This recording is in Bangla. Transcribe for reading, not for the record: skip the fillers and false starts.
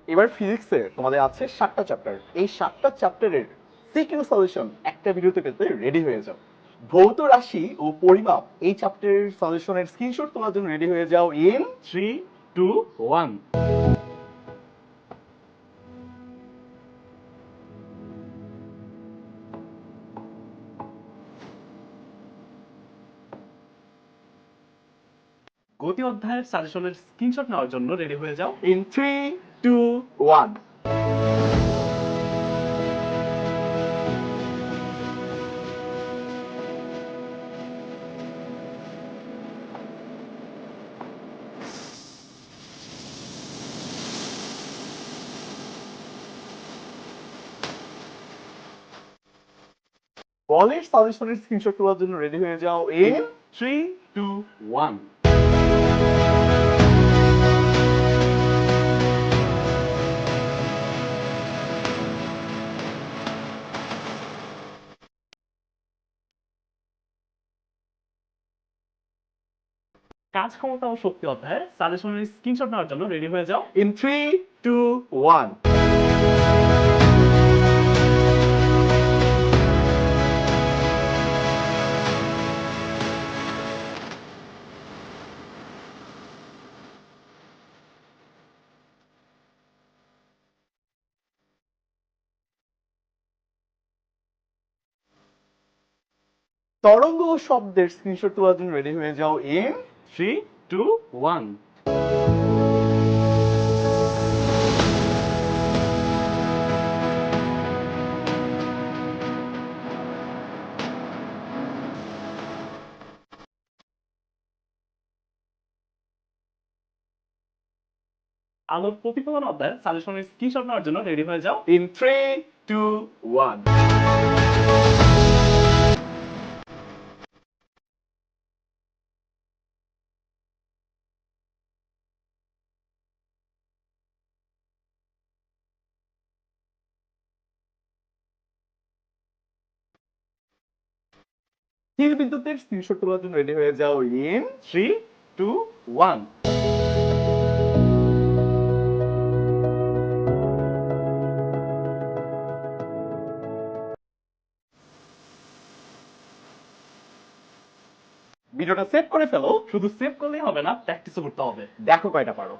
এবার ফিজিক্সে তোমাদের আছে 7টা চ্যাপ্টার। এই 7টা চ্যাপ্টারের সিকিউ সলিউশন একটা ভিডিওতে পেতে রেডি হয়ে যাও। ভৌত রাশি ও পরিমাপ এই চ্যাপ্টারের সলিউশনের স্ক্রিনশট তোলার জন্য রেডি হয়ে যাও ইন 3, 2, 1। গতি অধ্যায়ের সাজেশনের স্ক্রিনশট নেওয়ার জন্য রেডি হয়ে যাও ইন 3, 2, 1। বলের সলিউশনের স্ক্রিনশট তোলার জন্য রেডি হয়ে যাও ইন 3, 2, 1। কাজ ক্ষমতা ও শক্তি অধ্যায়ের সাজেশনের স্ক্রিনশট নেওয়ার জন্য রেডি হয়ে যাও ইন 3, 2, 1। তরঙ্গ ও শব্দের স্ক্রিনশট তোলার জন্য রেডি হয়ে যাও ইন 3, 2, 1। আলোর প্রতিফলন অধ্যায়ের সাজেশনের স্ক্রিনশট নেওয়ার জন্য রেডি হয়ে যাও ইন 3, 2, 1। স্থির বিদ্যুতের স্ক্রিনশট তোলার জন্য রেডি হয়ে যাও ইন 3, 2, 1। ভিডিওটা সেভ করে ফেলো। শুধু সেভ করলেই হবে না, প্র্যাকটিসও করতে হবে। দেখো কয়টা পারো।